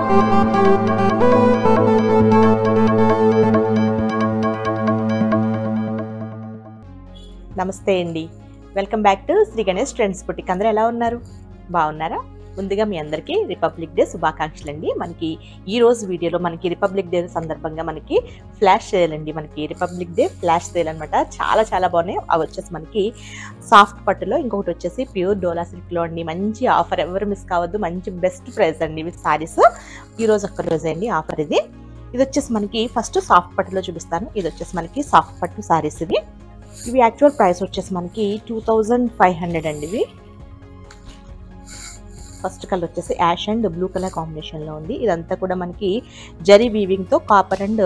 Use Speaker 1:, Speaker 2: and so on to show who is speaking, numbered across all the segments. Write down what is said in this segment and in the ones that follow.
Speaker 1: నమస్తే అండి, welcome back to Sri Ganesh trends boutique. అందరూ ఎలా ఉన్నారు? బాగున్నారా? ముందుగా మీ అందరికీ రిపబ్లిక్ డే శుభాకాంక్షలు అండి. మనకి ఈ రోజు వీడియోలో మనకి రిపబ్లిక్ డే సందర్భంగా మనకి ఫ్లాష్ సేల్ అండి. మనకి రిపబ్లిక్ డే ఫ్లాష్ సేల్ అనమాట. చాలా చాలా బాగున్నాయి. అవి వచ్చేసి మనకి సాఫ్ట్ పట్టులో, ఇంకొకటి వచ్చేసి ప్యూర్ డోలా సిల్క్లో అండి. మంచి ఆఫర్, ఎవరు మిస్ కావద్దు. మంచి బెస్ట్ ప్రైస్ అండి ఇవి సారీస్. ఈరోజు ఒక్క రోజే అండి ఆఫర్ ఇది. ఇది వచ్చేసి మనకి ఫస్ట్ సాఫ్ట్ పట్టులో చూపిస్తాను. ఇది వచ్చేసి మనకి సాఫ్ట్ పట్టు సారీస్ ఇవి యాక్చువల్ ప్రైస్ వచ్చేసి మనకి 2500 అండి. ఇవి ఫస్ట్ కలర్ వచ్చేసి యాష్ అండ్ బ్లూ కలర్ కాంబినేషన్లో ఉంది. ఇదంతా కూడా మనకి జరీ వీవింగ్తో, కాపర్ అండ్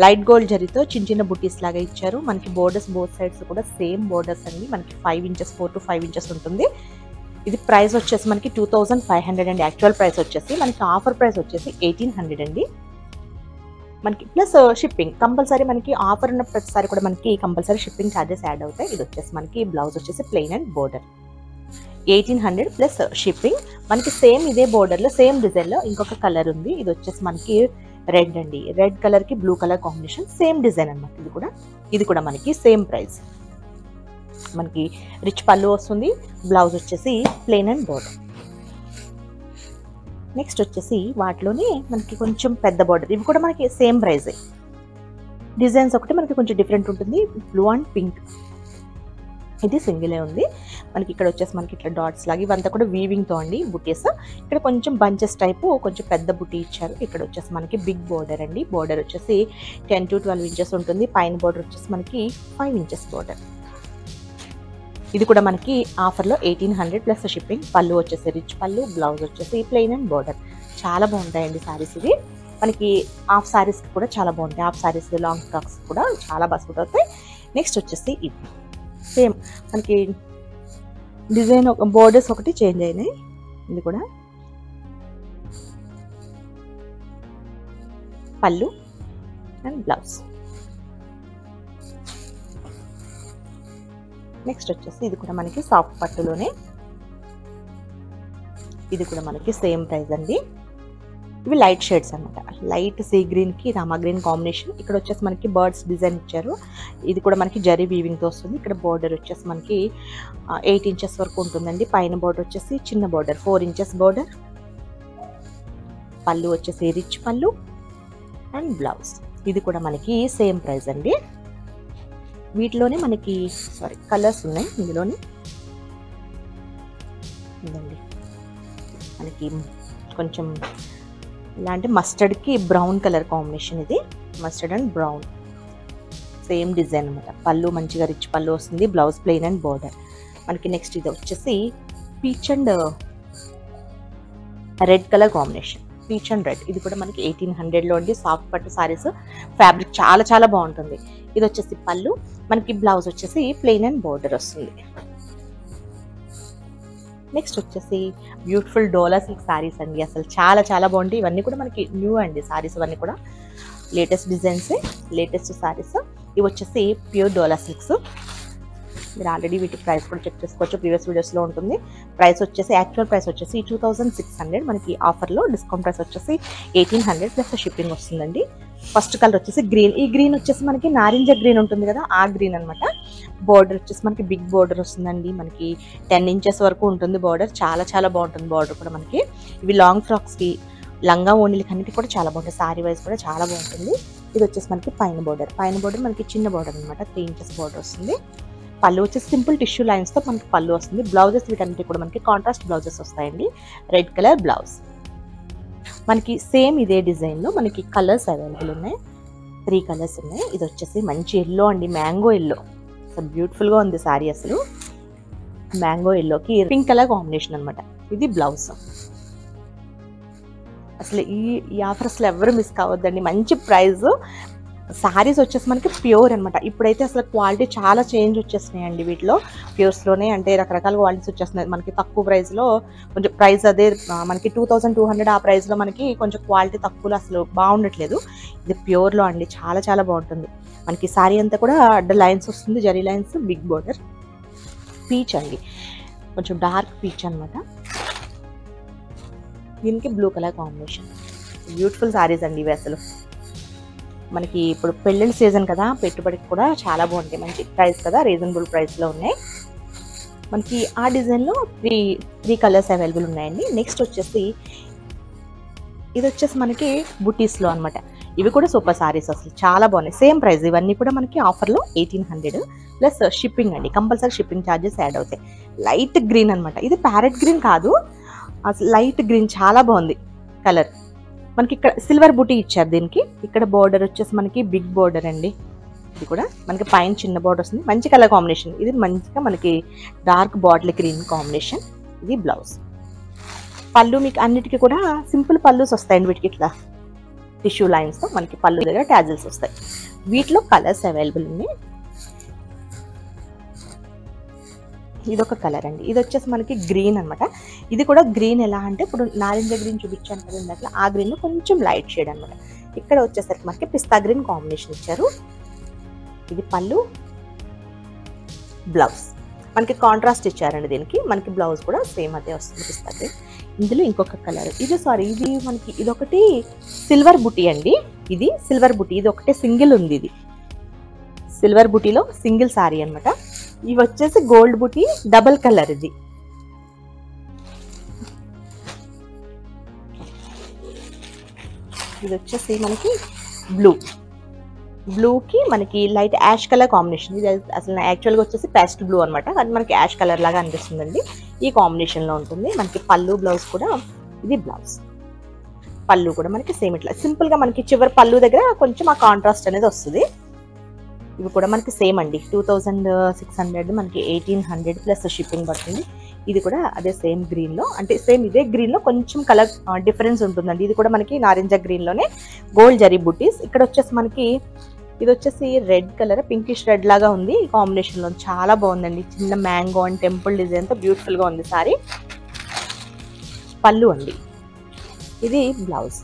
Speaker 1: లైట్ గోల్డ్ జరీతో చిన్న చిన్న బుటీస్ లాగా ఇచ్చారు. మనకి బోర్డర్స్ బోత్ సైడ్స్ కూడా సేమ్ బోర్డర్స్ అండి. మనకి 5 ఇంచెస్ 4 to 5 ఇంచెస్ ఉంటుంది. ఇది ప్రైస్ వచ్చేసి మనకి 2500 అండి. యాక్చువల్ ప్రైస్ వచ్చేసి మనకి ఆఫర్ ప్రైస్ వచ్చేసి 1800 అండి. మనకి ప్లస్ షిప్పింగ్ కంపల్సరీ. మనకి ఆఫర్ ఉన్న ప్రతిసారి కూడా మనకి కంపల్సరీ షిప్పింగ్ ఛార్జెస్ యాడ్ అవుతాయి. ఇది వచ్చేసి మనకి బ్లౌజ్ వచ్చేసి plain and border 1800 plus shipping. మనకి సేమ్ ఇదే బోర్డర్లో సేమ్ డిజైన్లో ఇంకొక కలర్ ఉంది. ఇది వచ్చేసి మనకి రెడ్ అండి. రెడ్ కలర్కి blue colour combination, same design అనమాట. ఇది కూడా మనకి సేమ్ ప్రైస్. మనకి రిచ్ పళ్ళు వస్తుంది. బ్లౌజ్ వచ్చేసి ప్లెయిన్ అండ్ బోర్డర్. నెక్స్ట్ వచ్చేసి వాటిలోనే మనకి కొంచెం పెద్ద బార్డర్. ఇవి కూడా మనకి సేమ్ ప్రైజే. డిజైన్స్ ఒకటి మనకి కొంచెం డిఫరెంట్ ఉంటుంది. Blue and pink. ఇది సింగిలే ఉంది. మనకి ఇక్కడ వచ్చేసి మనకి ఇట్లా డాట్స్ లాగా ఇవంతా కూడా వీవింగ్తో అండి బుటీస్. ఇక్కడ కొంచెం బంచెస్ టైపు కొంచెం పెద్ద బుటీ ఇచ్చారు. ఇక్కడ వచ్చేసి మనకి బిగ్ బోర్డర్ అండి. బోర్డర్ వచ్చేసి 10 to 12 ఇంచెస్ ఉంటుంది. పైన బోర్డర్ వచ్చేసి మనకి 5 ఇంచెస్ బోర్డర్. ఇది కూడా మనకి ఆఫర్లో 1800 ప్లస్ షిప్పింగ్. పళ్ళు వచ్చేసి రిచ్ పళ్ళు, బ్లౌజ్ వచ్చేసి ప్లెయిన్ అండ్ బోర్డర్. చాలా బాగుంటాయండి సారీస్ ఇవి. మనకి హాఫ్ సారీస్కి కూడా చాలా బాగుంటాయి. హాఫ్ సారీస్, లాంగ్ ఫ్రాక్స్ కూడా చాలా బాగా సూట్ అవుతాయి. నెక్స్ట్ వచ్చేసి ఇది సేమ్ మనకి డిజైన్ బోర్డర్స్ ఒకటి చేంజ్ అయినాయి. ఇది కూడా పళ్ళు అండ్ బ్లౌజ్. నెక్స్ట్ వచ్చేసి ఇది కూడా మనకి సాఫ్ట్ పట్టులోనే. ఇది కూడా మనకి సేమ్ ప్రైస్ అండి. ఇవి లైట్ షేడ్స్ అనమాట. లైట్ సీ గ్రీన్కి రామా గ్రీన్ కాంబినేషన్. ఇక్కడ వచ్చేసి మనకి బర్డ్స్ డిజైన్ ఇచ్చారు. ఇది కూడా మనకి జరీ వీవింగ్తో వస్తుంది. ఇక్కడ బోర్డర్ వచ్చేసి మనకి 8 ఇంచెస్ వరకు ఉంటుందండి. పైన బోర్డర్ వచ్చేసి చిన్న బోర్డర్ 4 ఇంచెస్ బోర్డర్. పళ్ళు వచ్చేసి రిచ్ పళ్ళు అండ్ బ్లౌజ్. ఇది కూడా మనకి సేమ్ ప్రైస్ అండి. వీటిలోనే మనకి కలర్స్ ఉన్నాయి. ఇందులోని ఇదండి మనకి కొంచెం ఇలాంటి మస్టర్డ్కి బ్రౌన్ కలర్ కాంబినేషన్. ఇది mustard and brown same design అనమాట. పళ్ళు మంచిగా రిచ్ పళ్ళు వస్తుంది. Blouse plain and border. మనకి నెక్స్ట్ ఇది వచ్చేసి peach and red colour combination. Peach and red. ఇది కూడా మనకి 1800లో అండి. సాఫ్ట్ పట్టు సారీస్. ఫ్యాబ్రిక్ చాలా చాలా బాగుంటుంది. ఇది వచ్చేసి పళ్ళు. మనకి బ్లౌజ్ వచ్చేసి ప్లెయిన్ అండ్ బోర్డర్ వస్తుంది. నెక్స్ట్ వచ్చేసి బ్యూటిఫుల్ డోలా సిల్క్ సారీస్ అండి. అసలు చాలా చాలా బాగుంటాయి. ఇవన్నీ కూడా మనకి న్యూ అండి సారీస్. ఇవన్నీ కూడా లేటెస్ట్ డిజైన్స్, లేటెస్ట్ సారీస్. ఇవి వచ్చేసి ప్యూర్ డోలా సిల్క్స్. మీరు ఆల్రెడీ వీటి ప్రైస్ కూడా చెక్ చేసుకోవచ్చు. ప్రీవియస్ వీడియోస్లో ఉంటుంది. ప్రైస్ వచ్చేసి యాక్చువల్ ప్రైస్ వచ్చేసి 2600. మనకి ఆఫర్లో డిస్కౌంట్ ప్రైస్ వచ్చేసి 1800 ప్లస్ షిప్పింగ్ వస్తుందండి. ఫస్ట్ కలర్ వచ్చేసి గ్రీన్. ఈ గ్రీన్ వచ్చేసి మనకి నారింజ గ్రీన్ ఉంటుంది కదా, ఆ గ్రీన్ అనమాట. బోర్డర్ వచ్చేసి మనకి బిగ్ బోర్డర్ వస్తుందండి. మనకి 10 ఇంచెస్ వరకు ఉంటుంది బోర్డర్. చాలా చాలా బాగుంటుంది బోర్డర్ కూడా మనకి. ఇవి లాంగ్ ఫ్రాక్స్కి, లంగా ఓణీలకి అన్నిటి కూడా చాలా బాగుంటుంది. సారీ వైజ్ కూడా చాలా బాగుంటుంది. ఇది వచ్చేసి మనకి పైన బోర్డర్. పైన బోర్డర్ మనకి చిన్న బోర్డర్ అనమాట. 3 ఇంచెస్ బోర్డర్ వస్తుంది. పళ్ళు వచ్చేసి సింపుల్ టిష్యూ లైన్స్తో మనకి పళ్ళు వస్తుంది. బ్లౌజెస్ వీటన్నిటి కూడా మనకి కాంట్రాస్ట్ బ్లౌజెస్ వస్తాయండి. Red colour blouse. మనకి సేమ్ ఇదే డిజైన్లో మనకి కలర్స్ అవైలబుల్ ఉన్నాయి. 3 కలర్స్ ఉన్నాయి. ఇది వచ్చేసి మంచి ఎల్లో అండి, మ్యాంగో ఎల్లో. అసలు బ్యూటిఫుల్గా ఉంది సారీ. అసలు మ్యాంగో ఎల్లోకి పింక్ కలర్ కాంబినేషన్ అనమాట. ఇది బ్లౌజ్. అసలు ఈ ఆఫర్స్లో ఎవరు మిస్ కావద్దండి. మంచి ప్రైస్. సారీస్ వచ్చేసి మనకి ప్యూర్ అనమాట. ఇప్పుడైతే అసలు క్వాలిటీ చాలా చేంజ్ వచ్చేస్తున్నాయండి వీటిలో. ప్యూర్స్లోనే అంటే రకరకాల క్వాలిటీస్ వచ్చేస్తున్నాయి. మనకి తక్కువ ప్రైస్లో కొంచెం ప్రైస్ అదే మనకి 2200 ఆ ప్రైస్లో మనకి కొంచెం క్వాలిటీ తక్కువలో అసలు బాగుండట్లేదు. ఇది ప్యూర్లో అండి. చాలా చాలా బాగుంటుంది. మనకి సారీ అంతా కూడా అడ్డ లైన్స్ వస్తుంది. Zari lines, big border. Peach అండి, కొంచెం డార్క్ పీచ్ అనమాట. దీనికి blue colour combination. Beautiful saris అండి ఇవి. అసలు మనకి ఇప్పుడు పెళ్ళిళ్ళ సీజన్ కదా, పెట్టుబడికి కూడా చాలా బాగుంటాయి. మంచి ప్రైస్ కదా, రీజనబుల్ ప్రైస్లో ఉన్నాయి. మనకి ఆ డిజైన్లో త్రీ కలర్స్ అవైలబుల్ ఉన్నాయండి. నెక్స్ట్ వచ్చేసి ఇది వచ్చేసి మనకి బుటీస్లో అనమాట. ఇవి కూడా సూపర్ సారీస్, అసలు చాలా బాగున్నాయి. సేమ్ ప్రైస్, ఇవన్నీ కూడా మనకి ఆఫర్లో 1800 ప్లస్ షిప్పింగ్ అండి. కంపల్సరీ షిప్పింగ్ ఛార్జెస్ యాడ్ అవుతాయి. లైట్ గ్రీన్ అనమాట. ఇది ప్యారెట్ గ్రీన్ కాదు, అసలు లైట్ గ్రీన్, చాలా బాగుంది కలర్. మనకి ఇక్కడ సిల్వర్ బుటీ ఇచ్చారు దీనికి. ఇక్కడ బోర్డర్ వచ్చేసి మనకి బిగ్ బోర్డర్ అండి. ఇది కూడా మనకి పైన చిన్న బోర్డర్ వస్తుంది. మంచి కలర్ కాంబినేషన్. ఇది మంచిగా మనకి డార్క్ బాటిల్ గ్రీన్ కాంబినేషన్. ఇది బ్లౌజ్. పళ్ళు మీకు అన్నిటికీ కూడా సింపుల్ పళ్ళుస్ వస్తాయండి. వీటికి ఇట్లా టిష్యూ లైన్స్తో మనకి పళ్ళు దగ్గర ట్యాజిల్స్ వస్తాయి. వీటిలో కలర్స్ అవైలబుల్ ఉన్నాయి. ఇదొక కలర్ అండి. ఇది వచ్చేసి మనకి గ్రీన్ అనమాట. ఇది కూడా గ్రీన్ ఎలా అంటే ఇప్పుడు నారింజ గ్రీన్ చూపించాను కదా ఇందాక, ఆ గ్రీన్ కొంచెం లైట్ షేడ్ అనమాట. ఇక్కడ వచ్చేసరికి మనకి పిస్తా గ్రీన్ కాంబినేషన్ ఇచ్చారు. ఇది పళ్ళు, బ్లౌజ్ మనకి కాంట్రాస్ట్ ఇచ్చారండి దీనికి. మనకి బ్లౌజ్ కూడా సేమ్ అదే వస్తుంది, పిస్తా గ్రీన్. ఇందులో ఇంకొక కలర్, ఇది మనకి ఇదొకటి సిల్వర్ బుటీ అండి. ఇది సిల్వర్ బుటీ, ఇది ఒకటే సింగిల్ ఉంది. ఇది సిల్వర్ బుటీలో సింగిల్ సారీ అనమాట. ఇవి వచ్చేసి గోల్డ్ బుటీ డబల్ కలర్. ఇది వచ్చేసి మనకి బ్లూకి మనకి లైట్ యాష్ కలర్ కాంబినేషన్. ఇది అసలు యాక్చువల్గా వచ్చేసి పేస్ట్ బ్లూ అనమాట, అది మనకి యాష్ కలర్ లాగా అనిపిస్తుందండి. ఈ కాంబినేషన్లో ఉంటుంది. మనకి పళ్ళు, బ్లౌజ్ కూడా ఇది బ్లౌజ్. పళ్ళు కూడా మనకి సేమ్ ఇట్లా సింపుల్గా మనకి చివరి పళ్ళు దగ్గర కొంచెం ఆ కాంట్రాస్ట్ అనేది వస్తుంది. ఇవి కూడా మనకి సేమ్ అండి, 2600, మనకి 1800 ప్లస్ షిప్పింగ్ పడుతుంది. ఇది కూడా అదే సేమ్ గ్రీన్లో, అంటే సేమ్ ఇదే గ్రీన్లో కొంచెం కలర్ డిఫరెన్స్ ఉంటుందండి. ఇది కూడా మనకి నారింజ గ్రీన్లోనే గోల్డ్ జరీ బుటీస్. ఇక్కడ వచ్చేసి మనకి ఇది వచ్చేసి రెడ్ కలర్, పింకిష్ రెడ్ లాగా ఉంది ఈ కాంబినేషన్లో. చాలా బాగుందండి. చిన్న మ్యాంగో అండ్ టెంపుల్ డిజైన్తో బ్యూటిఫుల్గా ఉంది సారీ. పళ్ళు అండి. ఇది బ్లౌజ్.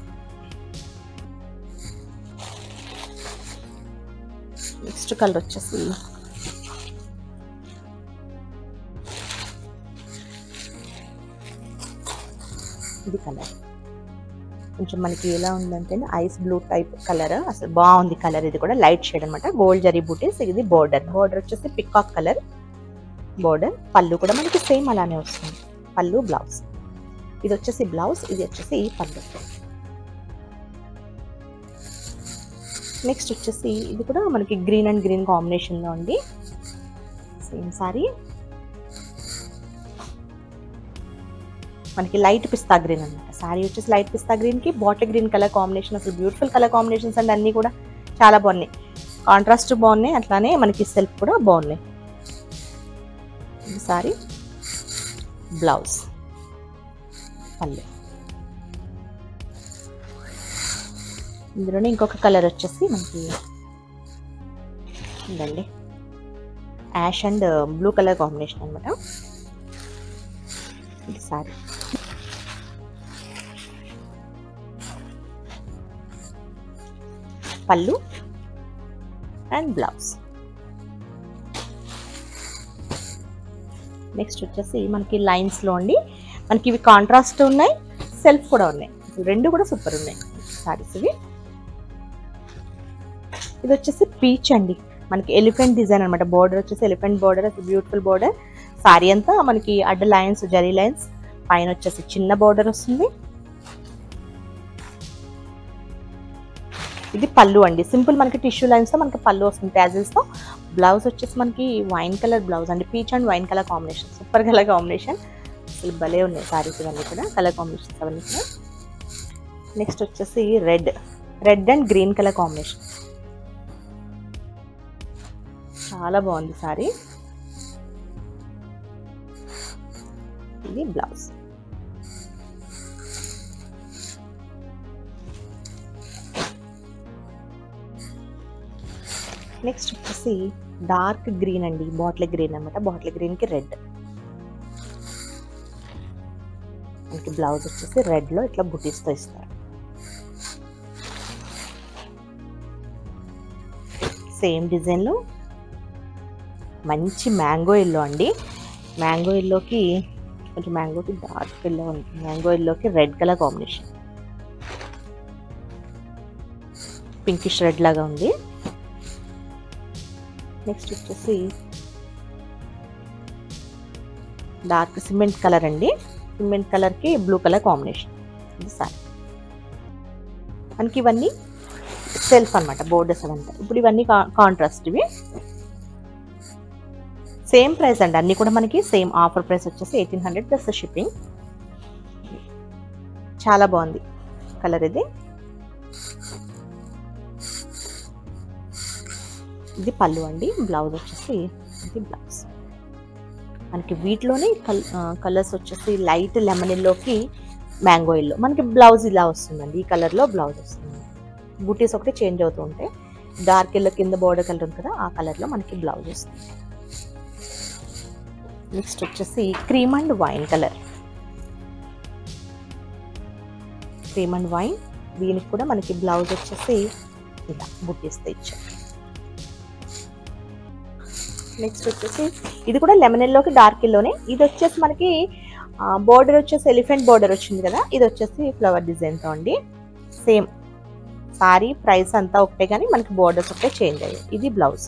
Speaker 1: నెక్స్ట్ కలర్ వచ్చేసి ఇది కలర్ కొంచెం మనకి ఎలా ఉందంటే ఐస్ బ్లూ టైప్ కలర్, అసలు బాగుంది కలర్. ఇది కూడా లైట్ షేడ్ అనమాట. గోల్డ్ జరీ బూటీస్. ఇది బోర్డర్ వచ్చేసి పికాక్ కలర్ బోర్డర్. పళ్ళు కూడా మనకి సేమ్ అలానే వస్తుంది. పళ్ళు, బ్లౌజ్. ఇది వచ్చేసి బ్లౌజ్, ఇది వచ్చేసి పళ్ళు. నెక్స్ట్ వచ్చేసి ఇది కూడా మనకి గ్రీన్ అండ్ గ్రీన్ కాంబినేషన్లో ఉంది. Same sorry. మనకి లైట్ పిస్తా గ్రీన్ అనమాట. సారీ వచ్చేసి లైట్ పిస్తా గ్రీన్కి బాటిల్ గ్రీన్ కలర్ కాంబినేషన్. అసలు బ్యూటిఫుల్ కలర్ కాంబినేషన్స్ అండి. అన్నీ కూడా చాలా బాగున్నాయి. కాంట్రాస్ట్ బాగున్నాయి, అట్లానే మనకి సెల్ఫ్ కూడా బాగున్నాయి. సారీ, బ్లౌజ్, పళ్ళు. ఇందులోనే ఇంకొక కలర్ వచ్చేసి మనకి ఉందండి, ash and blue colour combination అనమాట. ఇది సారీ. పళ్ళు అండ్ బ్లౌజ్. నెక్స్ట్ వచ్చేసి మనకి లైన్స్లో అండి. మనకి ఇవి కాంట్రాస్ట్ ఉన్నాయి, సెల్ఫ్ కూడా ఉన్నాయి. రెండు కూడా సూపర్ ఉన్నాయి సారీస్ ఇవి. ఇది వచ్చేసి పీచ్ అండి. మనకి ఎలిఫెంట్ డిజైన్ అనమాట. బోర్డర్ వచ్చేసి elephant border, beautiful border. Sorry అంతా మనకి అడ్డ లైన్స్, జరీ లైన్స్. పైన వచ్చేసి చిన్న బోర్డర్ వస్తుంది. ఇది పళ్ళు అండి. సింపుల్ మనకి టిష్యూ లైన్స్తో మనకి పళ్ళు వస్తుంది, ట్యాజిల్స్తో. బ్లౌజ్ వచ్చేసి మనకి వైన్ కలర్ బ్లౌజ్ అండి. Peach and wine colour combination, super colour combination. అసలు భలే ఉన్నాయి సారీస్ ఇవన్నీ కూడా, కలర్ కాంబినేషన్స్ అవన్నీ కూడా. నెక్స్ట్ వచ్చేసి red and green colour combination. చాలా బాగుంది సారీ. ఇది బ్లౌజ్. నెక్స్ట్ వచ్చేసి డార్క్ గ్రీన్ అండి, బాటిల్ గ్రీన్ అనమాట. బాటిల్ గ్రీన్కి రెడ్. మనకి బ్లౌజ్ వచ్చేసి రెడ్లో ఇట్లా బుటీస్తో ఇస్తారు. సేమ్ డిజైన్లో మంచి మ్యాంగో ఎల్లో అండి. మ్యాంగో ఎల్లోకి కొంచెం మ్యాంగోకి డార్క్ ఎల్లో ఉంది. మ్యాంగో ఎల్లోకి red colour combination. Pinkish red లాగా ఉంది. నెక్స్ట్ వచ్చేసి డార్క్ సిమెంట్ కలర్ అండి. సిమెంట్ కలర్కి బ్లూ కలర్ కాంబినేషన్. ఇది సారీ. మనకి ఇవన్నీ సెల్ఫ్ అనమాట, బోర్డర్స్ అవంతా. ఇప్పుడు ఇవన్నీ కాంట్రాస్ట్. ఇవి సేమ్ ప్రైస్ అండి, అన్నీ కూడా మనకి సేమ్ ఆఫర్ ప్రైస్ వచ్చేసి 1800 ప్లస్ షిప్పింగ్. చాలా బాగుంది కలర్ ఇది. ఇది పళ్ళు అండి. బ్లౌజ్ వచ్చేసి ఇది బ్లౌజ్. మనకి వీటిలోనే కలర్స్ వచ్చేసి లైట్ లెమన్ ఎల్లోకి మ్యాంగో ఎల్లో. మనకి బ్లౌజ్ ఇలా వస్తుందండి, ఈ కలర్లో బ్లౌజ్ వస్తుంది. బూటీస్ ఒకటి చేంజ్ అవుతూ ఉంటాయి. డార్క్ ఎల్లో కింద బోర్డర్ కలర్ ఉంది కదా, ఆ కలర్లో మనకి బ్లౌజ్ వస్తుంది. నెక్స్ట్ వచ్చేసి cream and wine colour. Cream and wine, దీనికి కూడా మనకి బ్లౌజ్ వచ్చేసి ఇలా బూటీస్తో ఇచ్చారు. నెక్స్ట్ వచ్చేసి ఇది కూడా లెమన్ ఎల్లోకి డార్క్ ఎల్లోనే. ఇది వచ్చేసి మనకి బోర్డర్ వచ్చేసి ఎలిఫెంట్ బోర్డర్ వచ్చింది కదా, ఇది వచ్చేసి ఫ్లవర్ డిజైన్తో అండి. సేమ్ సారీ ప్రైస్ అంతా ఒకటే కానీ మనకి బోర్డర్స్ ఒకటే చేంజ్ అయ్యాయి. ఇది బ్లౌజ్.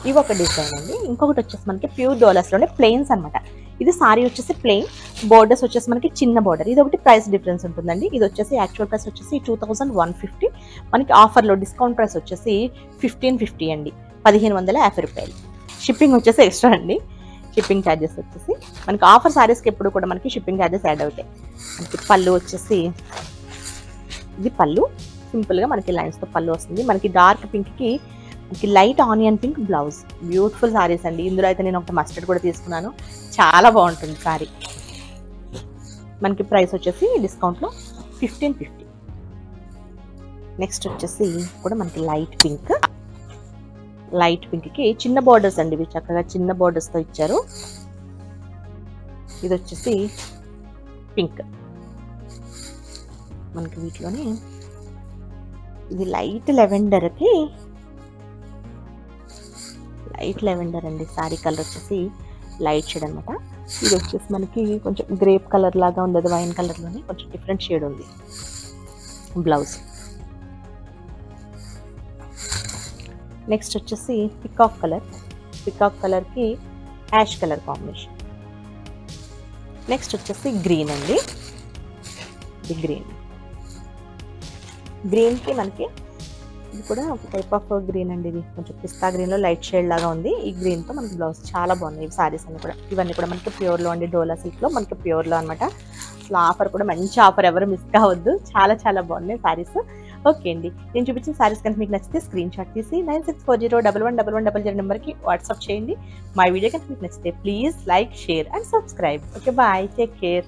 Speaker 1: ఇవి ఒక డిజైన్ అండి. ఇంకొకటి వచ్చేసి మనకి ప్యూర్ డోలర్స్లోనే ప్లెయిన్స్ అనమాట. ఇది సారీ వచ్చేసి ప్లెయిన్, బోర్డర్స్ వచ్చేసి మనకి చిన్న బోర్డర్. ఇది ఒకటి ప్రైస్ డిఫరెన్స్ ఉంటుందండి. ఇది వచ్చేసి యాక్చువల్ ప్రైస్ వచ్చేసి 2150. మనకి ఆఫర్లో డిస్కౌంట్ ప్రైస్ వచ్చేసి 1550 అండి, 1550 రూపాయలు. షిప్పింగ్ వచ్చేసి ఎక్స్ట్రా అండి. షిప్పింగ్ ఛార్జెస్ వచ్చేసి మనకి ఆఫర్ సారీస్కి ఎప్పుడు కూడా మనకి షిప్పింగ్ ఛార్జెస్ యాడ్ అవుతాయి. మనకి పళ్ళు వచ్చేసి ఇది పళ్ళు, సింపుల్గా మనకి లైన్స్తో పళ్ళు వస్తుంది. మనకి డార్క్ పింక్కి మనకి light onion pink blouse. Beautiful saris అండి. ఇందులో అయితే నేను ఒక మస్టర్డ్ కూడా తీసుకున్నాను, చాలా బాగుంటుంది సారీ. మనకి ప్రైస్ వచ్చేసి డిస్కౌంట్లో 1550. నెక్స్ట్ వచ్చేసి కూడా మనకి లైట్ పింక్. లైట్ పింక్కి చిన్న బార్డర్స్ అండి, ఇవి చక్కగా చిన్న బార్డర్స్తో ఇచ్చారు. ఇది వచ్చేసి పింక్. మనకి వీటిలోనే ఇది లైట్ లెవెండర్కి లైట్ లెవెండర్ అండి. సారీ కలర్ వచ్చేసి లైట్ షేడ్ అనమాట. ఇది వచ్చేసి మనకి కొంచెం గ్రేప్ కలర్ లాగా ఉంది, అది వైన్ కలర్లోనే కొంచెం డిఫరెంట్ షేడ్ ఉంది. బ్లౌజ్. నెక్స్ట్ వచ్చేసి పికాక్ కలర్. పికాక్ కలర్కి యాష్ కలర్ కాంబినేషన్. నెక్స్ట్ వచ్చేసి గ్రీన్ అండి. ఇది గ్రీన్. గ్రీన్కి మనకి ఇది కూడా ఒక టైప్ ఆఫ్ గ్రీన్ అండి. ఇది కొంచెం పిస్తా గ్రీన్లో లైట్ షేడ్ లాగా ఉంది. ఈ గ్రీన్తో మనకి బ్లౌజ్ చాలా బాగుంది. ఈ సారీస్ అన్ని కూడా ఇవన్నీ కూడా మనకి ప్యూర్లో అండి, డోలా సిల్క్లో మనకి ప్యూర్లో అనమాట. అసలు ఆఫర్ కూడా మంచి ఆఫర్, ఎవరు మిస్ కావద్దు. చాలా చాలా బాగున్నాయి సారీస్. ఓకే అండి, నేను చూపించిన సారీస్ కనుక మీకు నచ్చితే స్క్రీన్ షాట్ తీసి 9640111100 నెంబర్కి వాట్సాప్ చేయండి. మా వీడియో కనుక మీకు నచ్చితే please like, share and subscribe. Okay, bye, take care.